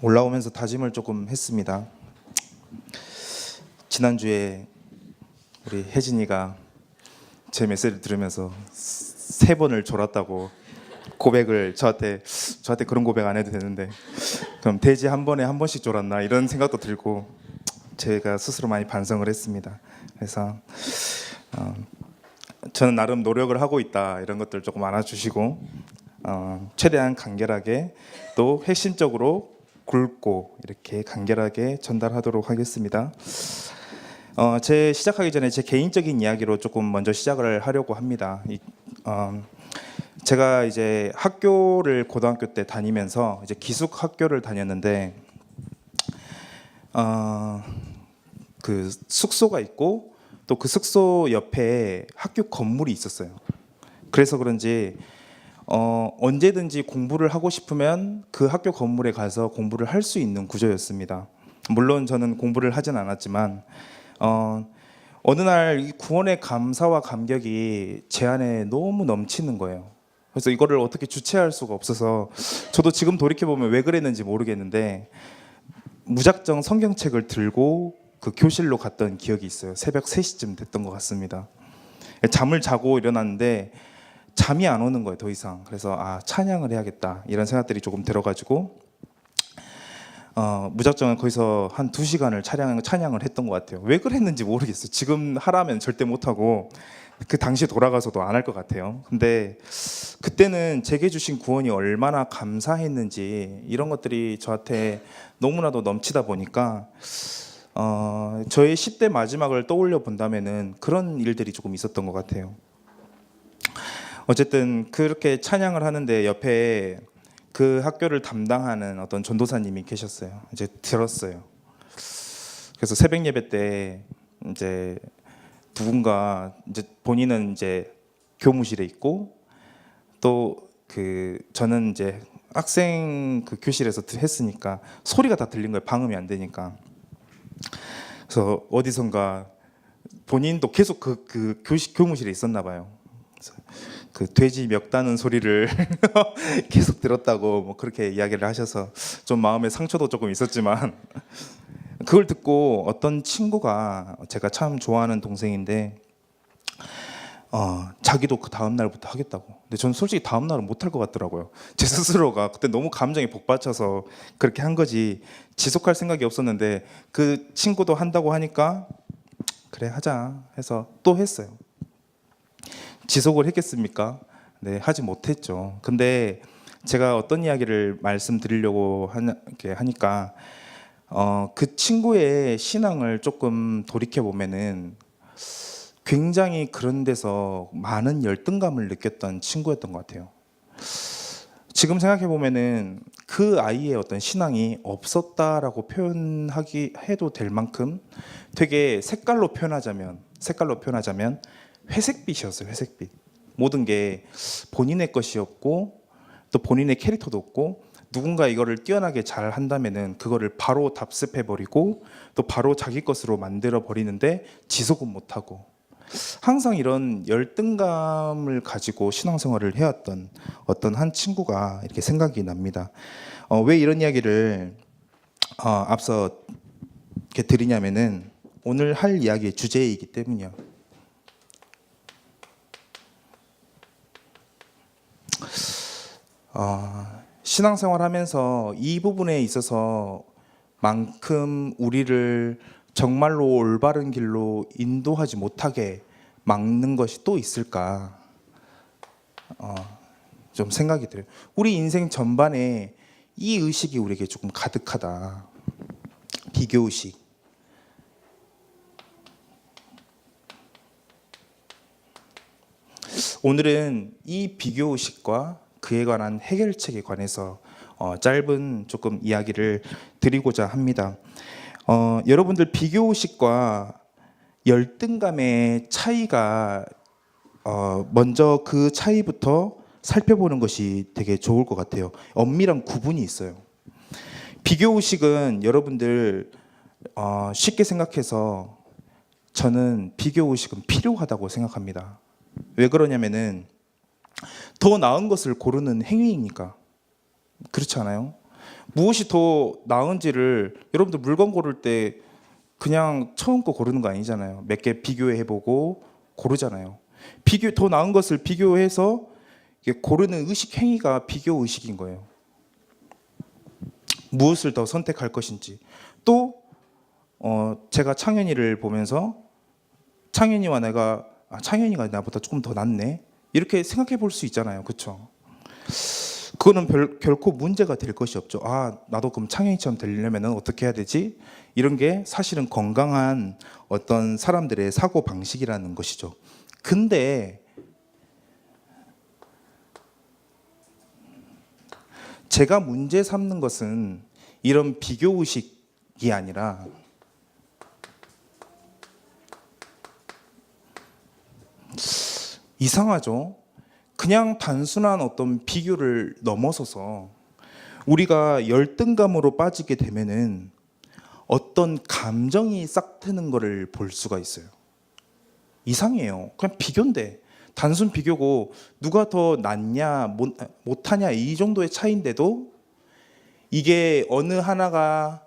올라오면서 다짐을 조금 했습니다. 지난주에 우리 혜진이가 제 메시지를 들으면서 3번을 졸았다고 고백을 저한테 그런 고백 안 해도 되는데 그럼 돼지 한 번에 한 번씩 졸았나 이런 생각도 들고 제가 스스로 많이 반성을 했습니다. 그래서 저는 나름 노력을 하고 있다 이런 것들 조금 알아주시고 최대한 간결하게 또 핵심적으로 굵고 이렇게 간결하게 전달하도록 하겠습니다. 제 시작하기 전에 제 개인적인 이야기로 조금 먼저 시작을 하려고 합니다. 제가 이제 학교를 고등학교 때 다니면서 이제 기숙 학교를 다녔는데 그 숙소가 있고 또 그 숙소 옆에 학교 건물이 있었어요. 그래서 그런지 언제든지 공부를 하고 싶으면 그 학교 건물에 가서 공부를 할 수 있는 구조였습니다. 물론 저는 공부를 하진 않았지만 어느 날 이 구원의 감사와 감격이 제 안에 너무 넘치는 거예요. 그래서 이거를 어떻게 주체할 수가 없어서 저도 지금 돌이켜보면 왜 그랬는지 모르겠는데 무작정 성경책을 들고 그 교실로 갔던 기억이 있어요. 새벽 3시쯤 됐던 것 같습니다. 잠을 자고 일어났는데 잠이 안 오는 거예요, 더 이상. 그래서 찬양을 해야겠다 이런 생각들이 조금 들어가지고 무작정 거기서 한 2시간을 찬양을 했던 것 같아요. 왜 그랬는지 모르겠어요. 지금 하라면 절대 못하고 그 당시에 돌아가서도 안 할 것 같아요. 근데 그때는 제게 주신 구원이 얼마나 감사했는지 이런 것들이 저한테 너무나도 넘치다 보니까 저의 10대 마지막을 떠올려 본다면은 그런 일들이 조금 있었던 것 같아요. 어쨌든 그렇게 찬양을 하는데 옆에 그 학교를 담당하는 어떤 전도사님이 계셨어요. 이제 들었어요. 그래서 새벽 예배 때 이제 누군가 이제 본인은 이제 교무실에 있고 또 그 저는 이제 학생 그 교실에서 했으니까 소리가 다 들린 거예요. 방음이 안 되니까. 그래서 어디선가 본인도 계속 그 교무실에 있었나 봐요. 그 돼지 멱다는 소리를 계속 들었다고 뭐 그렇게 이야기를 하셔서 좀 마음에 상처도 조금 있었지만 그걸 듣고 어떤 친구가 제가 참 좋아하는 동생인데 자기도 그 다음 날부터 하겠다고. 근데 저는 솔직히 다음 날은 못할 것 같더라고요. 제 스스로가 그때 너무 감정이 복받쳐서 그렇게 한 거지 지속할 생각이 없었는데 그 친구도 한다고 하니까 그래 하자 해서 또 했어요. 지속을 했겠습니까? 네, 하지 못했죠. 근데 제가 어떤 이야기를 말씀드리려고 하니까 그 친구의 신앙을 조금 돌이켜 보면은 굉장히 그런 데서 많은 열등감을 느꼈던 친구였던 것 같아요. 지금 생각해 보면은 그 아이의 어떤 신앙이 없었다라고 해도 될 만큼 되게 색깔로 표현하자면 회색빛이었어요. 회색빛. 모든 게 본인의 것이었고 또 본인의 캐릭터도 없고 누군가 이거를 뛰어나게 잘 한다면은 그거를 바로 답습해 버리고 또 바로 자기 것으로 만들어 버리는데 지속은 못하고 항상 이런 열등감을 가지고 신앙생활을 해왔던 어떤 한 친구가 이렇게 생각이 납니다. 왜 이런 이야기를 앞서 이렇게 드리냐면은 오늘 할 이야기의 주제이기 때문이요. 신앙생활 하면서 이 부분에 있어서 만큼 우리를 정말로 올바른 길로 인도하지 못하게 막는 것이 또 있을까 좀 생각이 들어요. 우리 인생 전반에 이 의식이 우리에게 조금 가득하다. 비교의식. 오늘은 이 비교의식과 그에 관한 해결책에 관해서 짧은 조금 이야기를 드리고자 합니다. 여러분들 비교의식과 열등감의 차이가 먼저 그 차이부터 살펴보는 것이 되게 좋을 것 같아요. 엄밀한 구분이 있어요. 비교의식은 여러분들 쉽게 생각해서 저는 비교의식은 필요하다고 생각합니다. 왜 그러냐면은 더 나은 것을 고르는 행위이니까. 그렇지 않아요? 무엇이 더 나은지를 여러분들 물건 고를 때 그냥 처음 거 고르는 거 아니잖아요. 몇 개 비교해보고 고르잖아요. 더 나은 것을 비교해서 고르는 의식 행위가 비교 의식인 거예요. 무엇을 더 선택할 것인지. 또 제가 창현이를 보면서 창현이와 내가 창현이가 나보다 조금 더 낫네 이렇게 생각해 볼 수 있잖아요. 그렇죠? 그거는 결코 문제가 될 것이 없죠. 나도 그럼 창현이처럼 되려면 어떻게 해야 되지? 이런 게 사실은 건강한 어떤 사람들의 사고 방식이라는 것이죠. 근데 제가 문제 삼는 것은 이런 비교 의식이 아니라 이상하죠? 그냥 단순한 어떤 비교를 넘어서서 우리가 열등감으로 빠지게 되면은 어떤 감정이 싹 트는 거를 볼 수가 있어요. 이상해요. 그냥 비교인데 단순 비교고 누가 더 낫냐 못하냐 이 정도의 차이인데도 이게 어느 하나가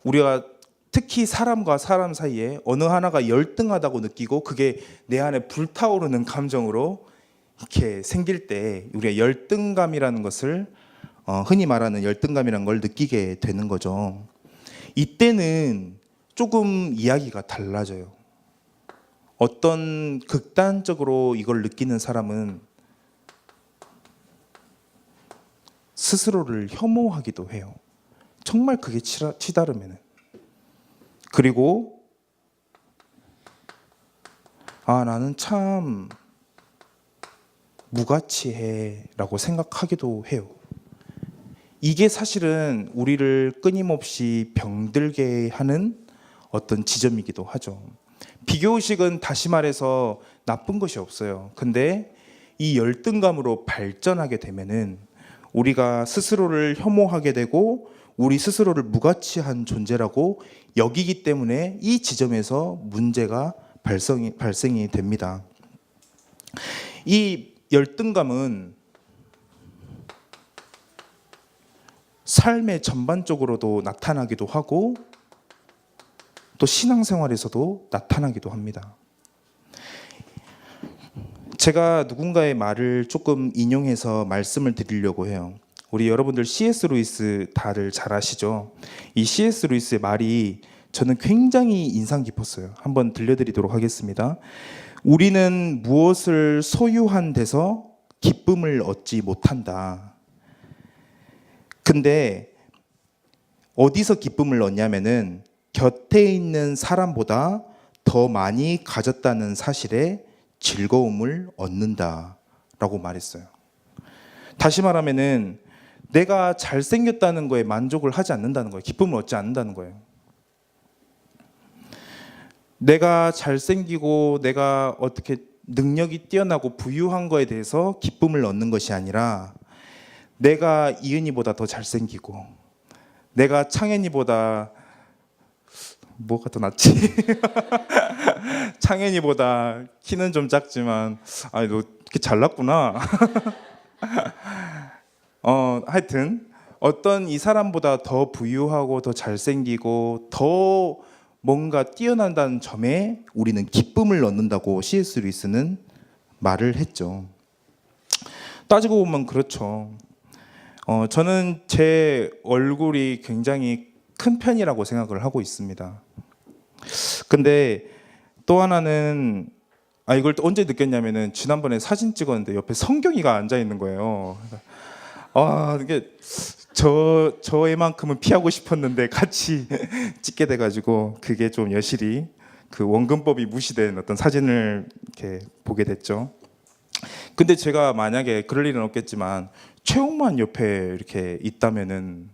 우리가 특히 사람과 사람 사이에 어느 하나가 열등하다고 느끼고 그게 내 안에 불타오르는 감정으로 이렇게 생길 때 우리가 열등감이라는 것을 흔히 말하는 열등감이라는 걸 느끼게 되는 거죠. 이때는 조금 이야기가 달라져요. 어떤 극단적으로 이걸 느끼는 사람은 스스로를 혐오하기도 해요. 정말 그게 치다르면은. 그리고 나는 참 무가치해 라고 생각하기도 해요. 이게 사실은 우리를 끊임없이 병들게 하는 어떤 지점이기도 하죠. 비교의식은 다시 말해서 나쁜 것이 없어요. 근데 이 열등감으로 발전하게 되면은 우리가 스스로를 혐오하게 되고 우리 스스로를 무가치한 존재라고 여기기 때문에 이 지점에서 문제가 발생이 됩니다. 이 열등감은 삶의 전반적으로도 나타나기도 하고 또 신앙생활에서도 나타나기도 합니다. 제가 누군가의 말을 조금 인용해서 말씀을 드리려고 해요. 우리 여러분들 C.S. 루이스 다들 잘 아시죠? 이 C.S. 루이스의 말이 저는 굉장히 인상 깊었어요. 한번 들려드리도록 하겠습니다. 우리는 무엇을 소유한 데서 기쁨을 얻지 못한다. 근데 어디서 기쁨을 얻냐면은 곁에 있는 사람보다 더 많이 가졌다는 사실에 즐거움을 얻는다라고 말했어요. 다시 말하면은 내가 잘생겼다는 거에 만족을 하지 않는다는 거예요. 기쁨을 얻지 않는다는 거예요. 내가 잘생기고 내가 어떻게 능력이 뛰어나고 부유한 거에 대해서 기쁨을 얻는 것이 아니라 내가 이은이보다 더 잘생기고 내가 창현이보다 뭐가 더 낫지? 창현이보다 키는 좀 작지만 너 이렇게 잘났구나. 하여튼 어떤 이 사람보다 더 부유하고 더 잘생기고 더 뭔가 뛰어난다는 점에 우리는 기쁨을 얻는다고 C.S. 루이스는 말을 했죠. 따지고 보면 그렇죠. 저는 제 얼굴이 굉장히 큰 편이라고 생각을 하고 있습니다. 근데 또 하나는 이걸 또 언제 느꼈냐면은 지난번에 사진 찍었는데 옆에 성경이가 앉아 있는 거예요. 이게 저애만큼은 피하고 싶었는데 같이 찍게 돼가지고 그게 좀 여실히 그 원근법이 무시된 어떤 사진을 이렇게 보게 됐죠. 근데 제가 만약에 그럴 일은 없겠지만 최홍만 옆에 이렇게 있다면은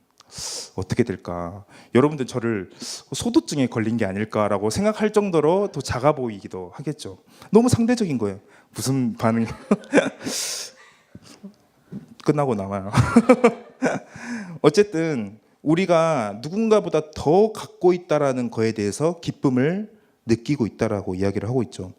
어떻게 될까? 여러분들 저를 소두증에 걸린 게 아닐까라고 생각할 정도로 더 작아 보이기도 하겠죠. 너무 상대적인 거예요. 무슨 반응? 끝나고 나와요. 어쨌든 우리가 누군가보다 더 갖고 있다라는 거에 대해서 기쁨을 느끼고 있다라고 이야기를 하고 있죠.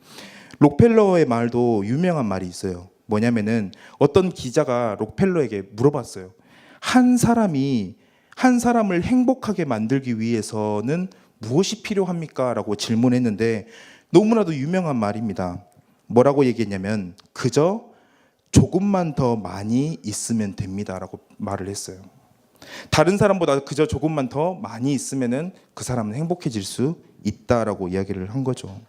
록펠러의 말도 유명한 말이 있어요. 뭐냐면은 어떤 기자가 록펠러에게 물어봤어요. 한 사람이 한 사람을 행복하게 만들기 위해서는 무엇이 필요합니까? 라고 질문했는데 너무나도 유명한 말입니다. 뭐라고 얘기했냐면 그저 조금만 더 많이 있으면 됩니다 라고 말을 했어요. 다른 사람보다 그저 조금만 더 많이 있으면 그 사람은 행복해질 수 있다라고 이야기를 한 거죠.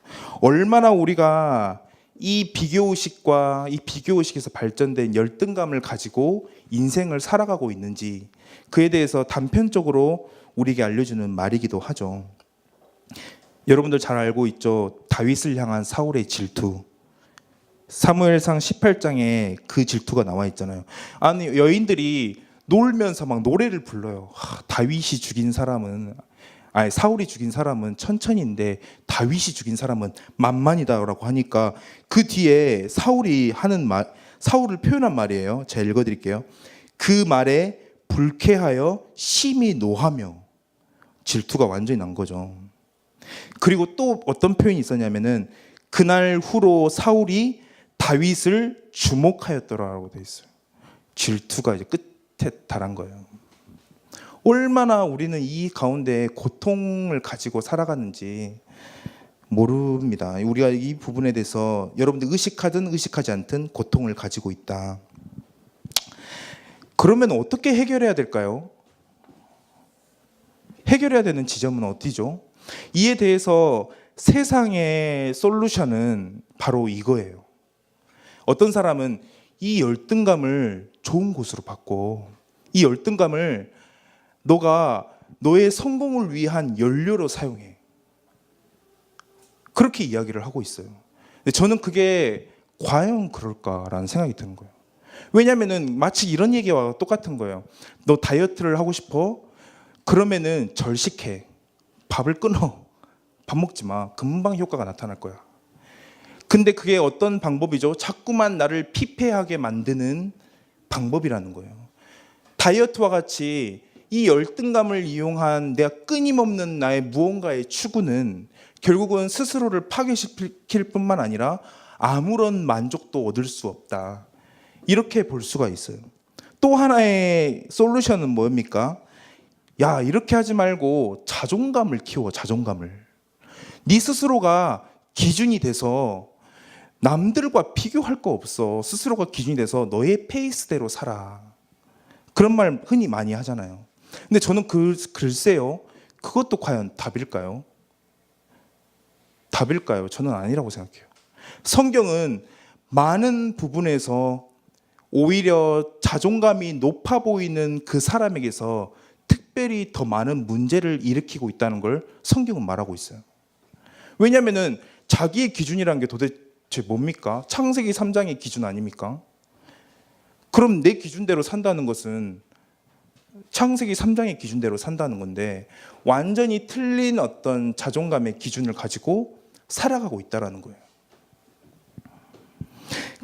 얼마나 우리가 이 비교의식과 이 비교의식에서 발전된 열등감을 가지고 인생을 살아가고 있는지 그에 대해서 단편적으로 우리에게 알려주는 말이기도 하죠. 여러분들 잘 알고 있죠. 다윗을 향한 사울의 질투. 사무엘상 18장에 그 질투가 나와 있잖아요. 아니 여인들이 놀면서 막 노래를 불러요. 다윗이 죽인 사람은 사울이 죽인 사람은 천천히인데 다윗이 죽인 사람은 만만이다라고 하니까 그 뒤에 사울이 하는 말, 사울을 표현한 말이에요. 제가 읽어드릴게요. 그 말에 불쾌하여 심히 노하며 질투가 완전히 난 거죠. 그리고 또 어떤 표현이 있었냐면은 그날 후로 사울이 다윗을 주목하였더라라고 돼 있어요. 질투가 이제 끝에 달한 거예요. 얼마나 우리는 이 가운데 고통을 가지고 살아가는지 모릅니다. 우리가 이 부분에 대해서 여러분들 의식하든 의식하지 않든 고통을 가지고 있다. 그러면 어떻게 해결해야 될까요? 해결해야 되는 지점은 어디죠? 이에 대해서 세상의 솔루션은 바로 이거예요. 어떤 사람은 이 열등감을 좋은 곳으로 바꿔. 이 열등감을 너가 너의 성공을 위한 연료로 사용해. 그렇게 이야기를 하고 있어요. 근데 저는 그게 과연 그럴까라는 생각이 드는 거예요. 왜냐하면은 마치 이런 얘기와 똑같은 거예요. 너 다이어트를 하고 싶어? 그러면은 절식해. 밥을 끊어. 밥 먹지 마. 금방 효과가 나타날 거야. 근데 그게 어떤 방법이죠? 자꾸만 나를 피폐하게 만드는 방법이라는 거예요. 다이어트와 같이 이 열등감을 이용한 내가 끊임없는 나의 무언가의 추구는 결국은 스스로를 파괴시킬 뿐만 아니라 아무런 만족도 얻을 수 없다. 이렇게 볼 수가 있어요. 또 하나의 솔루션은 뭡니까? 야, 이렇게 하지 말고 자존감을 키워, 자존감을. 네 스스로가 기준이 돼서 남들과 비교할 거 없어. 스스로가 기준이 돼서 너의 페이스대로 살아. 그런 말 흔히 많이 하잖아요. 근데 저는 글쎄요. 그것도 과연 답일까요? 답일까요? 저는 아니라고 생각해요. 성경은 많은 부분에서 오히려 자존감이 높아 보이는 그 사람에게서 특별히 더 많은 문제를 일으키고 있다는 걸 성경은 말하고 있어요. 왜냐하면 자기의 기준이라는 게 도대체 뭡니까? 창세기 3장의 기준 아닙니까? 그럼 내 기준대로 산다는 것은 창세기 3장의 기준대로 산다는 건데 완전히 틀린 어떤 자존감의 기준을 가지고 살아가고 있다는 거예요.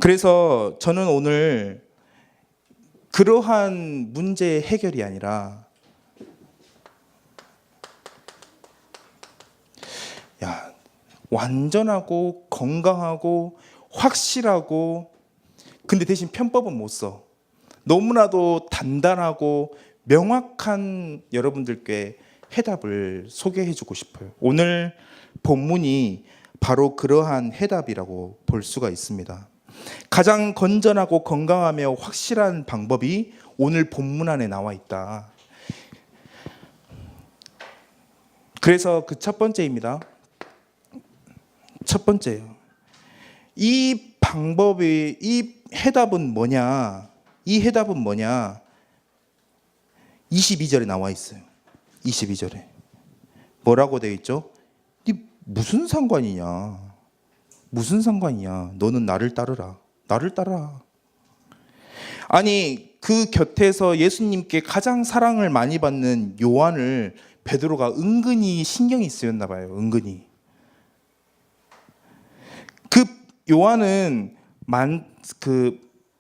그래서 저는 오늘 그러한 문제의 해결이 아니라 완전하고 건강하고 확실하고 근데 대신 편법은 못 써. 너무나도 단단하고 명확한 여러분들께 해답을 소개해주고 싶어요. 오늘 본문이 바로 그러한 해답이라고 볼 수가 있습니다. 가장 건전하고 건강하며 확실한 방법이 오늘 본문 안에 나와 있다. 그래서 그 첫 번째입니다. 첫 번째예요. 이 방법이, 이 해답은 뭐냐? 이 해답은 뭐냐? 22절에 나와 있어요. 22절에. 뭐라고 되어 있죠? 네 무슨 상관이냐? 무슨 상관이냐? 너는 나를 따르라. 나를 따라. 아니, 그 곁에서 예수님께 가장 사랑을 많이 받는 요한을 베드로가 은근히 신경이 쓰였나 봐요. 은근히. 그 요한은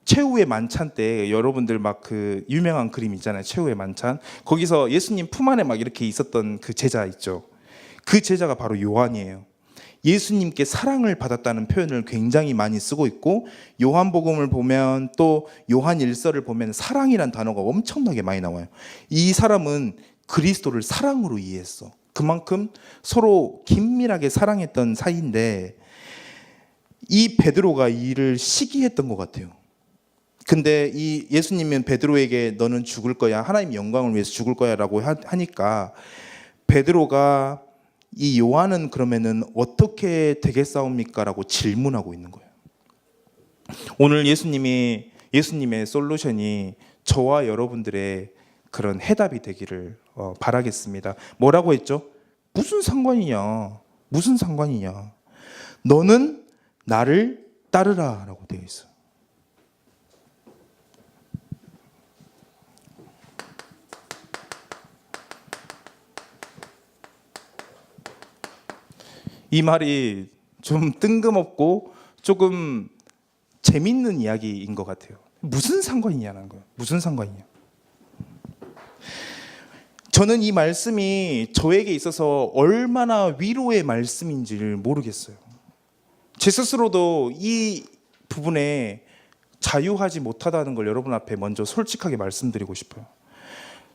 최후의 만찬 때 여러분들 막 그 유명한 그림 있잖아요. 최후의 만찬. 거기서 예수님 품 안에 막 이렇게 있었던 그 제자 있죠. 그 제자가 바로 요한이에요. 예수님께 사랑을 받았다는 표현을 굉장히 많이 쓰고 있고, 요한복음을 보면 또 요한일서를 보면 사랑이란 단어가 엄청나게 많이 나와요. 이 사람은 그리스도를 사랑으로 이해했어. 그만큼 서로 긴밀하게 사랑했던 사이인데 이 베드로가 이를 시기했던 것 같아요. 근데 이 예수님은 베드로에게 너는 죽을 거야, 하나님의 영광을 위해서 죽을 거야 라고 하니까 베드로가 이 요한은 그러면은 어떻게 되겠사옵니까? 라고 질문하고 있는 거예요. 오늘 예수님의 솔루션이 저와 여러분들의 그런 해답이 되기를 바라겠습니다. 뭐라고 했죠? 무슨 상관이냐? 무슨 상관이냐? 너는 나를 따르라 라고 되어 있어요. 이 말이 좀 뜬금없고 조금 재밌는 이야기인 것 같아요. 무슨 상관이냐는 거예요. 무슨 상관이냐. 저는 이 말씀이 저에게 있어서 얼마나 위로의 말씀인지를 모르겠어요. 제 스스로도 이 부분에 자유하지 못하다는 걸 여러분 앞에 먼저 솔직하게 말씀드리고 싶어요.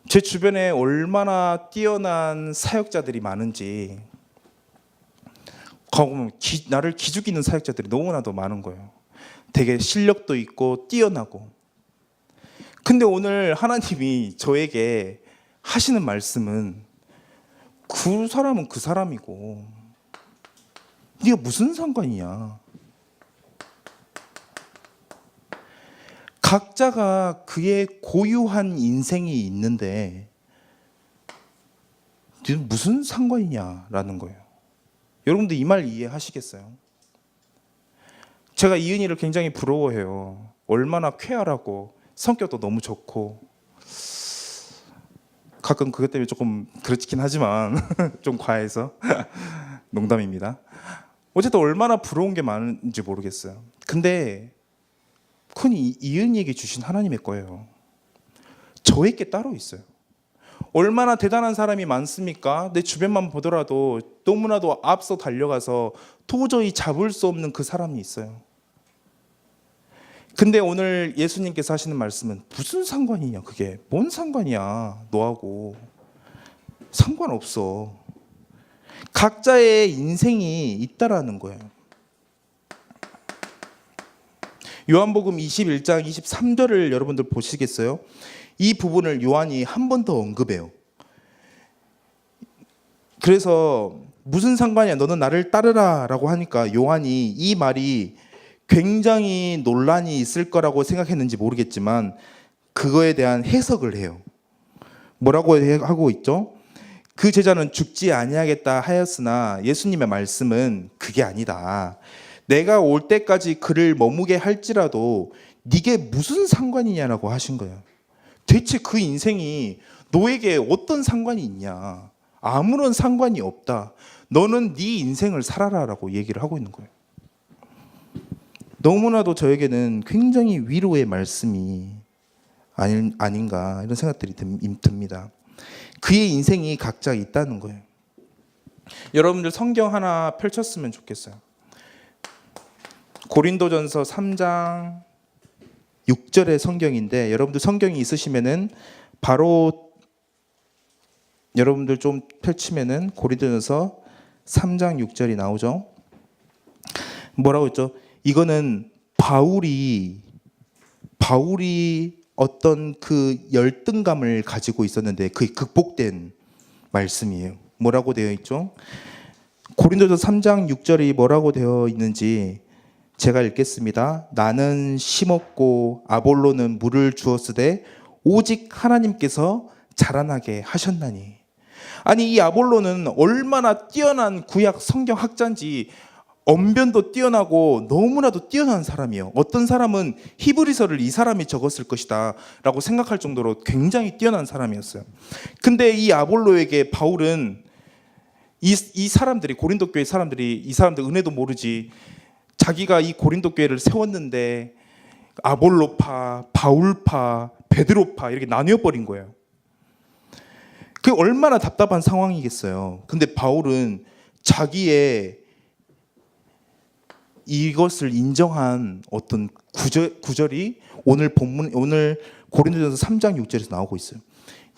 제 주변에 얼마나 뛰어난 사역자들이 많은지, 나를 기죽이는 사역자들이 너무나도 많은 거예요. 되게 실력도 있고 뛰어나고. 근데 오늘 하나님이 저에게 하시는 말씀은 그 사람은 그 사람이고 네가 무슨 상관이냐. 각자가 그의 고유한 인생이 있는데 네는 무슨 상관이냐라는 거예요. 여러분들 이 말 이해하시겠어요? 제가 이은이를 굉장히 부러워해요. 얼마나 쾌활하고 성격도 너무 좋고, 가끔 그것 때문에 조금 그렇긴 하지만 좀 과해서 농담입니다. 어쨌든 얼마나 부러운 게 많은지 모르겠어요. 근데 그건 이은이에게 주신 하나님의 거예요. 저에게 따로 있어요. 얼마나 대단한 사람이 많습니까? 내 주변만 보더라도 너무나도 앞서 달려가서 도저히 잡을 수 없는 그 사람이 있어요. 근데 오늘 예수님께서 하시는 말씀은 무슨 상관이냐, 그게 뭔 상관이야 너하고. 상관없어. 각자의 인생이 있다라는 거예요. 요한복음 21장 23절을 여러분들 보시겠어요? 이 부분을 요한이 한 번 더 언급해요. 그래서 무슨 상관이야 너는 나를 따르라 라고 하니까 요한이 이 말이 굉장히 논란이 있을 거라고 생각했는지 모르겠지만 그거에 대한 해석을 해요. 뭐라고 하고 있죠? 그 제자는 죽지 아니하겠다 하였으나 예수님의 말씀은 그게 아니다. 내가 올 때까지 그를 머무게 할지라도 네게 무슨 상관이냐라고 하신 거예요. 대체 그 인생이 너에게 어떤 상관이 있냐? 아무런 상관이 없다. 너는 네 인생을 살아라라고 얘기를 하고 있는 거예요. 너무나도 저에게는 굉장히 위로의 말씀이 아닌가 이런 생각들이 듭니다. 그의 인생이 각자 있다는 거예요. 여러분들 성경 하나 펼쳤으면 좋겠어요. 고린도전서 3장 6절의 성경인데 여러분들 성경이 있으시면은 바로 여러분들 좀 펼치면은 고린도전서 3장 6절이 나오죠. 뭐라고 했죠? 이거는 바울이 어떤 그 열등감을 가지고 있었는데 그게 극복된 말씀이에요. 뭐라고 되어 있죠? 고린도전서 3장 6절이 뭐라고 되어 있는지 제가 읽겠습니다. 나는 심었고 아볼로는 물을 주었으되 오직 하나님께서 자라나게 하셨나니. 아니 이 아볼로는 얼마나 뛰어난 구약 성경 학자인지 언변도 뛰어나고 너무나도 뛰어난 사람이에요. 어떤 사람은 히브리서를 이 사람이 적었을 것이다 라고 생각할 정도로 굉장히 뛰어난 사람이었어요. 근데 이 아볼로에게 바울은 이 사람들이 고린도 교회 사람들이 이 사람들 은혜도 모르지 자기가 이 고린도 교회를 세웠는데 아볼로파, 바울파, 베드로파 이렇게 나뉘어버린 거예요. 그게 얼마나 답답한 상황이겠어요. 근데 바울은 자기의 이것을 인정한 어떤 구절이 오늘 고린도전서 3장 6절에서 나오고 있어요.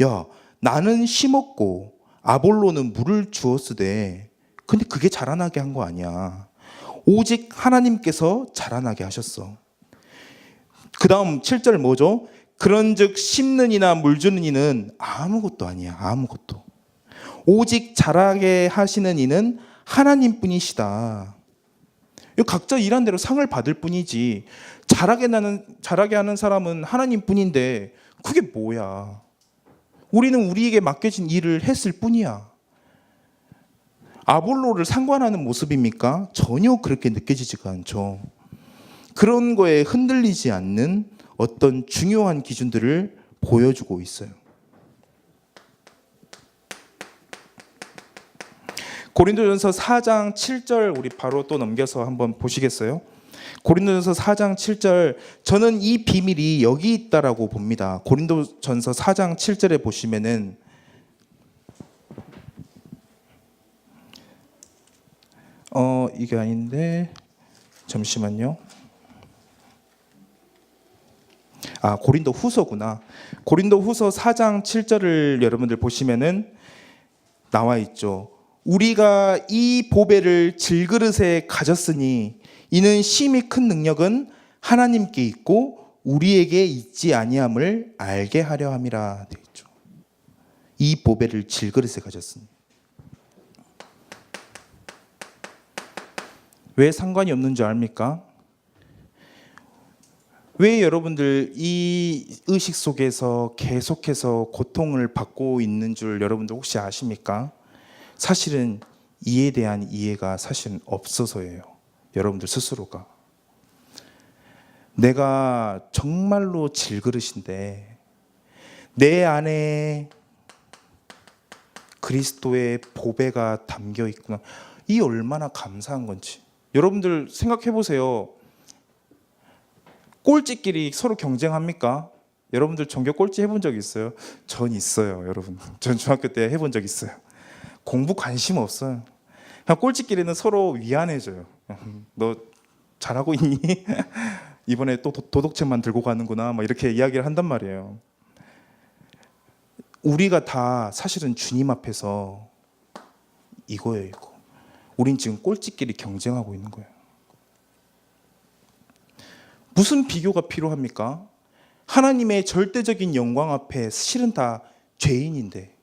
야, 나는 심었고 아볼로는 물을 주었으되 근데 그게 자라나게 한 거 아니야. 오직 하나님께서 자라나게 하셨어. 그 다음 7절 뭐죠? 그런즉 심는 이나 물 주는 이는 아무것도 아니야. 아무것도. 오직 자라게 하시는 이는 하나님뿐이시다. 각자 일한 대로 상을 받을 뿐이지 자라게 하는 사람은 하나님뿐인데 그게 뭐야. 우리는 우리에게 맡겨진 일을 했을 뿐이야. 아볼로를 상관하는 모습입니까? 전혀 그렇게 느껴지지가 않죠. 그런 거에 흔들리지 않는 어떤 중요한 기준들을 보여주고 있어요. 고린도전서 4장 7절 우리 바로 또 넘겨서 한번 보시겠어요? 고린도전서 4장 7절, 저는 이 비밀이 여기 있다라고 봅니다. 고린도전서 4장 7절에 보시면은 이게 아닌데 잠시만요. 고린도 후서구나. 고린도 후서 4장 7절을 여러분들 보시면은 나와 있죠. 우리가 이 보배를 질그릇에 가졌으니 이는 심히 큰 능력은 하나님께 있고 우리에게 있지 아니함을 알게 하려 함이라 되어 있죠. 이 보배를 질그릇에 가졌으니. 왜 상관이 없는 줄 압니까? 왜 여러분들 이 의식 속에서 계속해서 고통을 받고 있는 줄 여러분들 혹시 아십니까? 사실은 이에 대한 이해가 사실은 없어서예요. 여러분들 스스로가. 내가 정말로 질그릇인데 내 안에 그리스도의 보배가 담겨 있구나. 이 얼마나 감사한 건지. 여러분들 생각해 보세요. 꼴찌끼리 서로 경쟁합니까? 여러분들 전교 꼴찌 해본 적 있어요? 전 있어요, 여러분. 전 중학교 때 해본 적 있어요. 공부 관심 없어요. 그냥 꼴찌끼리는 서로 위안해줘요. 너 잘하고 있니? 이번에 또 도덕책만 들고 가는구나. 막 이렇게 이야기를 한단 말이에요. 우리가 다 사실은 주님 앞에서 이거예요, 이거. 우린 지금 꼴찌끼리 경쟁하고 있는 거예요. 무슨 비교가 필요합니까? 하나님의 절대적인 영광 앞에 실은 다 죄인인데.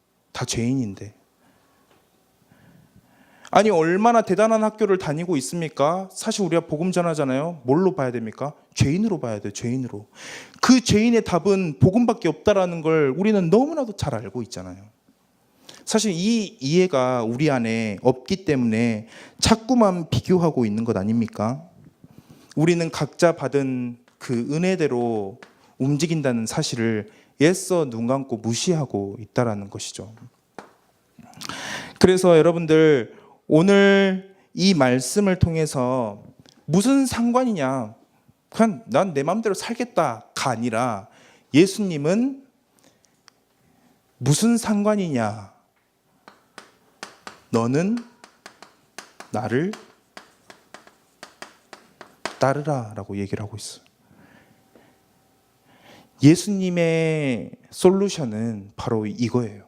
아니 얼마나 대단한 학교를 다니고 있습니까? 사실 우리가 복음 전하잖아요. 뭘로 봐야 됩니까? 죄인으로 봐야 돼요. 죄인으로. 그 죄인의 답은 복음밖에 없다라는 걸 우리는 너무나도 잘 알고 있잖아요. 사실 이 이해가 우리 안에 없기 때문에 자꾸만 비교하고 있는 것 아닙니까? 우리는 각자 받은 그 은혜대로 움직인다는 사실을 애써 눈 감고 무시하고 있다라는 것이죠. 그래서 여러분들 오늘 이 말씀을 통해서 무슨 상관이냐, 그냥 난 내 마음대로 살겠다가 아니라 예수님은 무슨 상관이냐, 너는 나를 따르라 라고 얘기를 하고 있어요. 예수님의 솔루션은 바로 이거예요.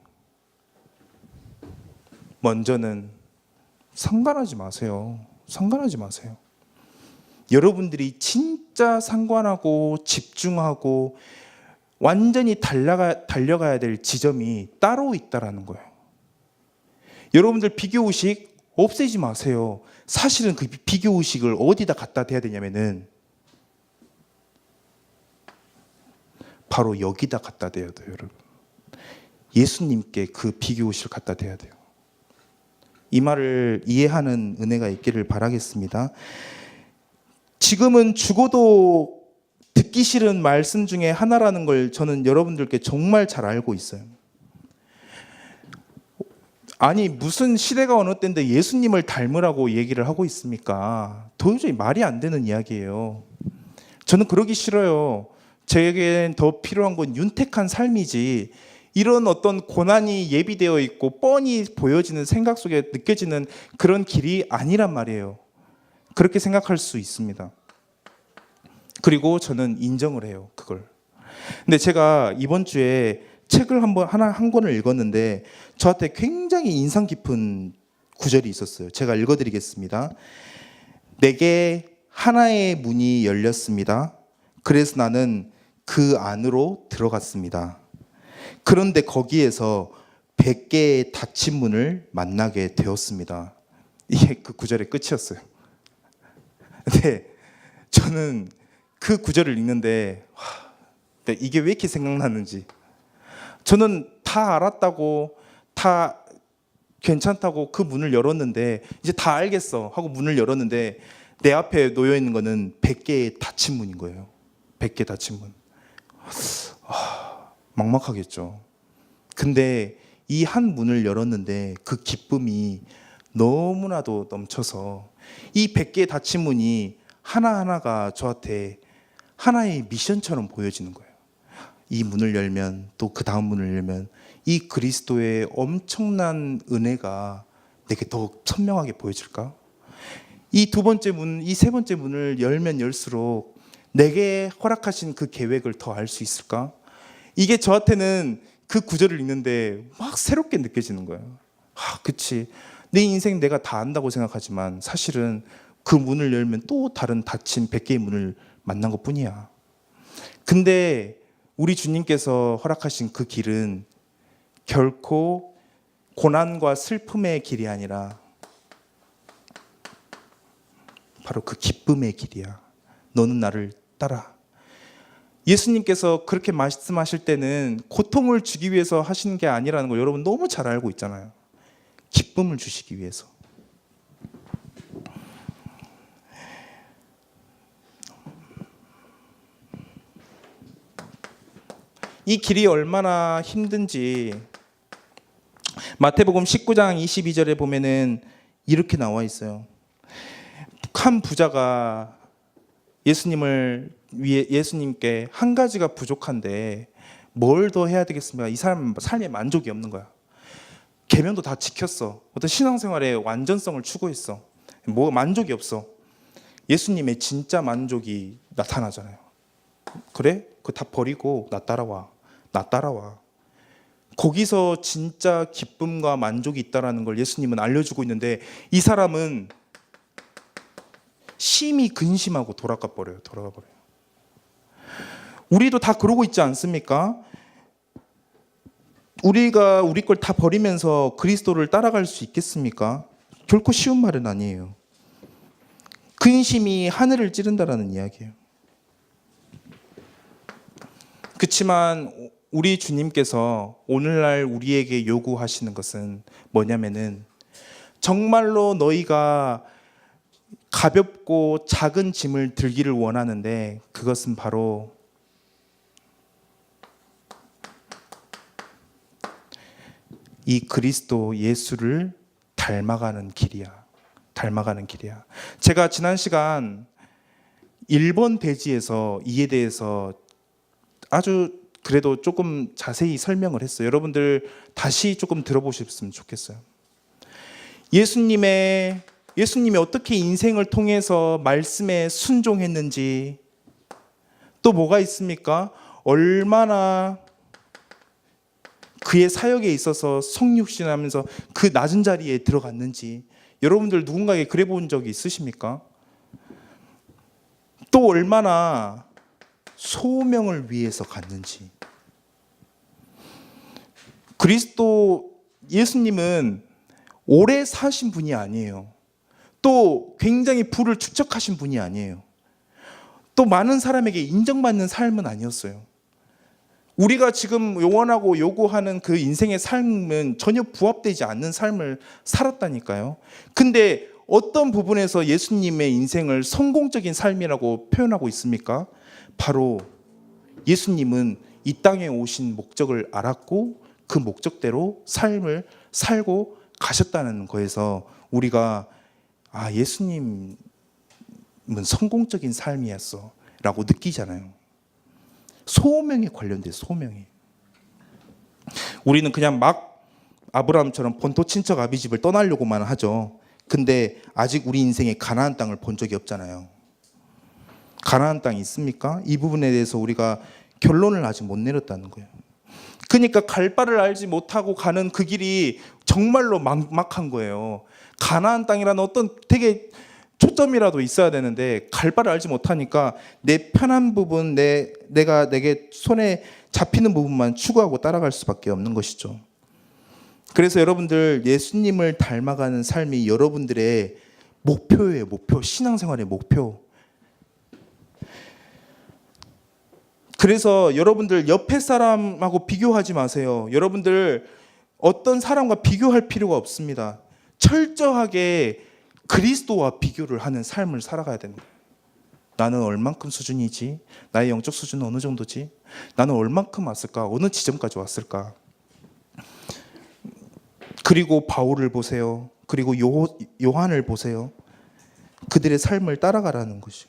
먼저는 상관하지 마세요. 상관하지 마세요. 여러분들이 진짜 상관하고 집중하고 완전히 달려가야 될 지점이 따로 있다라는 거예요. 여러분들 비교의식 없애지 마세요. 사실은 그 비교의식을 어디다 갖다 대야 되냐면은 바로 여기다 갖다 대야 돼요, 여러분. 예수님께 그 비교의식을 갖다 대야 돼요. 이 말을 이해하는 은혜가 있기를 바라겠습니다. 지금은 죽어도 듣기 싫은 말씀 중에 하나라는 걸 저는 여러분들께 정말 잘 알고 있어요. 아니 무슨 시대가 어느 때인데 예수님을 닮으라고 얘기를 하고 있습니까? 도저히 말이 안 되는 이야기예요. 저는 그러기 싫어요. 제겐 더 필요한 건 윤택한 삶이지 이런 어떤 고난이 예비되어 있고 뻔히 보여지는 생각 속에 느껴지는 그런 길이 아니란 말이에요. 그렇게 생각할 수 있습니다. 그리고 저는 인정을 해요, 그걸. 근데 제가 이번 주에 책을 한 권을 읽었는데 저한테 굉장히 인상 깊은 구절이 있었어요. 제가 읽어드리겠습니다. 내게 하나의 문이 열렸습니다. 그래서 나는 그 안으로 들어갔습니다. 그런데 거기에서 100개의 닫힌 문을 만나게 되었습니다. 이게 그 구절의 끝이었어요. 근데 저는 그 구절을 읽는데 이게 왜 이렇게 생각나는지, 저는 다 알았다고, 다 괜찮다고 그 문을 열었는데, 이제 다 알겠어 하고 문을 열었는데 내 앞에 놓여 있는 거는 100개의 닫힌 문인 거예요. 100개 닫힌 문. 막막하겠죠. 근데 이 한 문을 열었는데 그 기쁨이 너무나도 넘쳐서 이 100개의 닫힌 문이 하나하나가 저한테 하나의 미션처럼 보여지는 거예요. 이 문을 열면 또 그 다음 문을 열면 이 그리스도의 엄청난 은혜가 내게 더욱 선명하게 보여질까? 이 두 번째 문, 이 세 번째 문을 열면 열수록 내게 허락하신 그 계획을 더 알 수 있을까? 이게 저한테는 그 구절을 읽는데 막 새롭게 느껴지는 거예요. 그치. 내 인생 내가 다 안다고 생각하지만 사실은 그 문을 열면 또 다른 닫힌 100개의 문을 만난 것 뿐이야. 근데 우리 주님께서 허락하신 그 길은 결코 고난과 슬픔의 길이 아니라 바로 그 기쁨의 길이야. 너는 나를 따라. 예수님께서 그렇게 말씀하실 때는 고통을 주기 위해서 하시는 게 아니라는 걸 여러분 너무 잘 알고 있잖아요. 기쁨을 주시기 위해서. 이 길이 얼마나 힘든지 마태복음 19장 22절에 보면은 이렇게 나와 있어요. 한 부자가 예수님께 한 가지가 부족한데 뭘 더 해야 되겠습니까? 이 사람 삶에 만족이 없는 거야. 계명도 다 지켰어. 어떤 신앙생활의 완전성을 추구했어. 뭐 만족이 없어. 예수님의 진짜 만족이 나타나잖아요. 그래? 그거 다 버리고 나 따라와. 나 따라와. 거기서 진짜 기쁨과 만족이 있다는 걸 예수님은 알려주고 있는데 이 사람은 심히 근심하고 돌아가 버려요. 우리도 다 그러고 있지 않습니까? 우리가 우리 걸 다 버리면서 그리스도를 따라갈 수 있겠습니까? 결코 쉬운 말은 아니에요. 근심이 하늘을 찌른다라는 이야기예요. 그렇지만 우리 주님께서 오늘날 우리에게 요구하시는 것은 뭐냐면은 정말로 너희가 가볍고 작은 짐을 들기를 원하는데 그것은 바로 이 그리스도 예수를 닮아가는 길이야. 제가 지난 시간 1번 대지에서 이에 대해서 아주 그래도 조금 자세히 설명을 했어요. 여러분들 다시 조금 들어보셨으면 좋겠어요. 예수님이 어떻게 인생을 통해서 말씀에 순종했는지, 또 뭐가 있습니까? 얼마나 그의 사역에 있어서 성육신하면서 그 낮은 자리에 들어갔는지, 여러분들 누군가에게 그래 본 적이 있으십니까? 또 얼마나 소명을 위해서 갔는지. 예수님은 오래 사신 분이 아니에요. 또 굉장히 부를 축적하신 분이 아니에요. 또 많은 사람에게 인정받는 삶은 아니었어요. 우리가 지금 원하고 요구하는 그 인생의 삶은 전혀 부합되지 않는 삶을 살았다니까요. 근데 어떤 부분에서 예수님의 인생을 성공적인 삶이라고 표현하고 있습니까? 바로 예수님은 이 땅에 오신 목적을 알았고 그 목적대로 삶을 살고 가셨다는 거에서 우리가 예수님은 성공적인 삶이었어 라고 느끼잖아요. 소명에 관련된 소명이. 우리는 그냥 막 아브라함처럼 본토 친척 아비 집을 떠나려고만 하죠. 근데 아직 우리 인생에 가나안 땅을 본 적이 없잖아요. 가나안 땅이 있습니까? 이 부분에 대해서 우리가 결론을 아직 못 내렸다는 거예요. 그러니까 갈 바를 알지 못하고 가는 그 길이 정말로 막막한 거예요. 가나안 땅이라는 어떤 되게 초점이라도 있어야 되는데 갈 바를 알지 못하니까 내 편한 부분, 내가 내게 손에 잡히는 부분만 추구하고 따라갈 수밖에 없는 것이죠. 그래서 여러분들 예수님을 닮아가는 삶이 여러분들의 목표예요. 목표, 신앙생활의 목표. 그래서 여러분들 옆에 사람하고 비교하지 마세요. 여러분들 어떤 사람과 비교할 필요가 없습니다. 철저하게 그리스도와 비교를 하는 삶을 살아가야 됩니다. 나는 얼만큼 수준이지? 나의 영적 수준은 어느 정도지? 나는 얼만큼 왔을까? 어느 지점까지 왔을까? 그리고 바울을 보세요. 그리고 요한을 보세요. 그들의 삶을 따라가라는 것이죠.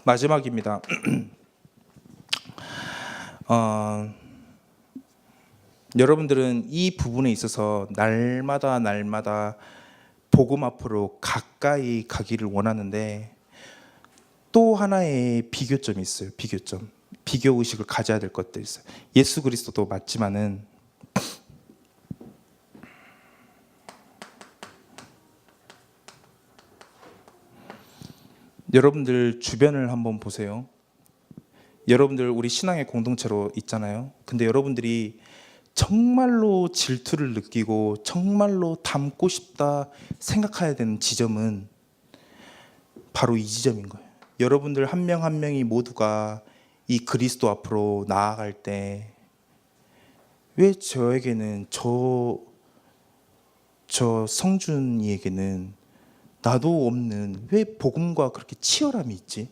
마지막입니다. 여러분들은 이 부분에 있어서 날마다 복음 앞으로 가까이 가기를 원하는데 또 하나의 비교점이 있어요. 비교점. 비교의식을 가져야 될 것들이 있어요. 예수 그리스도도 맞지만은 여러분들 주변을 한번 보세요. 여러분들 우리 신앙의 공동체로 있잖아요. 근데 여러분들이 정말로 질투를 느끼고 정말로 닮고 싶다 생각해야 되는 지점은 바로 이 지점인 거예요. 여러분들 한 명 한 명이 모두가 이 그리스도 앞으로 나아갈 때 왜 저에게는 저 성준이에게는 나도 없는 왜 복음과 그렇게 치열함이 있지?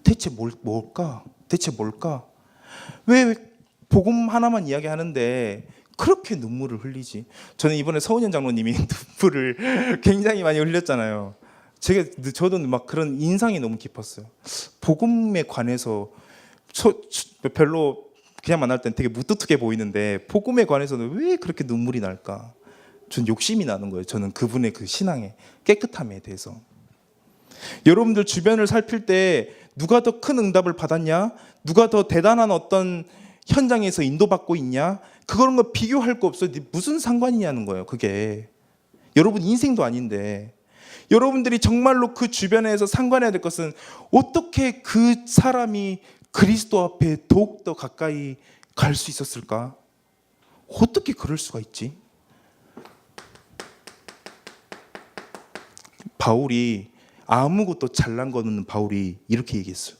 대체 뭘까? 대체 뭘까? 왜 복음 하나만 이야기하는데 그렇게 눈물을 흘리지? 저는 이번에 서은현 장로님이 눈물을 굉장히 많이 흘렸잖아요. 저도 막 그런 인상이 너무 깊었어요. 복음에 관해서 별로 그냥 만날 땐 되게 무뚝뚝해 보이는데 복음에 관해서는 왜 그렇게 눈물이 날까? 전 욕심이 나는 거예요. 저는 그분의 그 신앙의 깨끗함에 대해서. 여러분들 주변을 살필 때 누가 더 큰 응답을 받았냐? 누가 더 대단한 어떤 현장에서 인도받고 있냐? 그런 거 비교할 거 없어요. 무슨 상관이냐는 거예요. 그게 여러분 인생도 아닌데. 여러분들이 정말로 그 주변에서 상관해야 될 것은 어떻게 그 사람이 그리스도 앞에 더욱더 가까이 갈 수 있었을까? 어떻게 그럴 수가 있지? 바울이 아무것도 잘난 거 없는 바울이 이렇게 얘기했어요.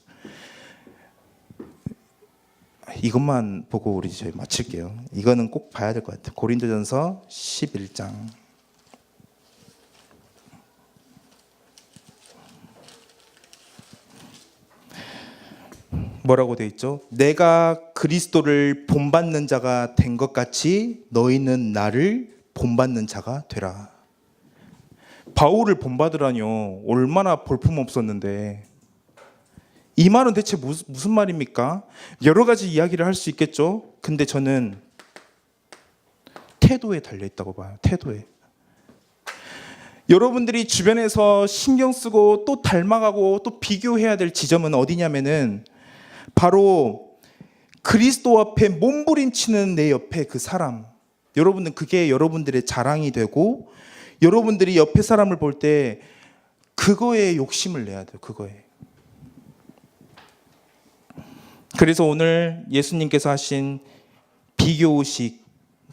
이것만 보고 우리 저희 마칠게요. 이거는 꼭 봐야 될 것 같아요. 고린도전서 11장. 뭐라고 되어 있죠? 내가 그리스도를 본받는 자가 된 것 같이 너희는 나를 본받는 자가 되라. 바울을 본받으라뇨. 얼마나 볼품없었는데. 이 말은 대체 무슨 말입니까? 여러 가지 이야기를 할 수 있겠죠. 근데 저는 태도에 달려있다고 봐요. 태도에. 여러분들이 주변에서 신경 쓰고 또 닮아가고 또 비교해야 될 지점은 어디냐면은 바로 그리스도 앞에 몸부림치는 내 옆에 그 사람. 여러분들 그게 여러분들의 자랑이 되고 여러분들이 옆에 사람을 볼 때 그거에 욕심을 내야 돼요. 그거에. 그래서 오늘 예수님께서 하신 비교의식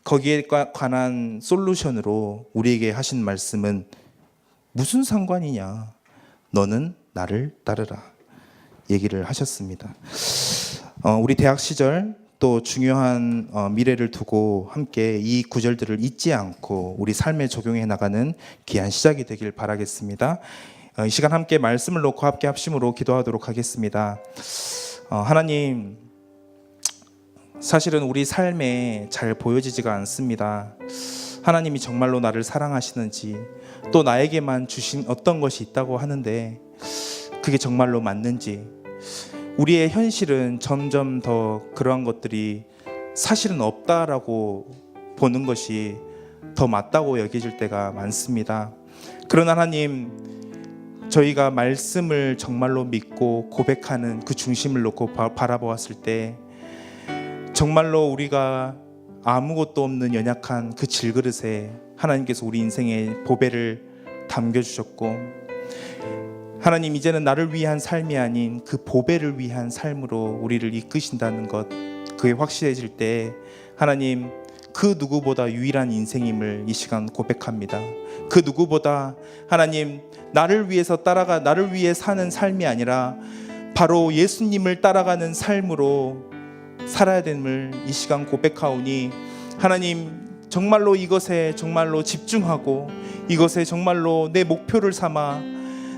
거기에 관한 솔루션으로 우리에게 하신 말씀은 무슨 상관이냐? 너는 나를 따르라 얘기를 하셨습니다. 우리 대학 시절 또 중요한 미래를 두고 함께 이 구절들을 잊지 않고 우리 삶에 적용해 나가는 귀한 시작이 되길 바라겠습니다. 이 시간 함께 말씀을 놓고 함께 합심으로 기도하도록 하겠습니다. 하나님, 사실은 우리 삶에 잘 보여지지가 않습니다. 하나님이 정말로 나를 사랑하시는지 또 나에게만 주신 어떤 것이 있다고 하는데 그게 정말로 맞는지 우리의 현실은 점점 더 그러한 것들이 사실은 없다라고 보는 것이 더 맞다고 여겨질 때가 많습니다. 그러나 하나님, 저희가 말씀을 정말로 믿고 고백하는 그 중심을 놓고 바라보았을 때 정말로 우리가 아무것도 없는 연약한 그 질그릇에 하나님께서 우리 인생의 보배를 담겨주셨고, 하나님 이제는 나를 위한 삶이 아닌 그 보배를 위한 삶으로 우리를 이끄신다는 것, 그게 확실해질 때 하나님, 그 누구보다 유일한 인생임을 이 시간 고백합니다. 그 누구보다 하나님, 나를 위해 사는 삶이 아니라 바로 예수님을 따라가는 삶으로 살아야 됨을 이 시간 고백하오니, 하나님 정말로 이것에 정말로 집중하고 이것에 정말로 내 목표를 삼아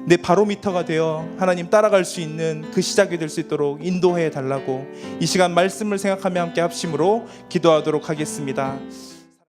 내 바로미터가 되어 하나님 따라갈 수 있는 그 시작이 될 수 있도록 인도해 달라고 이 시간 말씀을 생각하며 함께 합심으로 기도하도록 하겠습니다.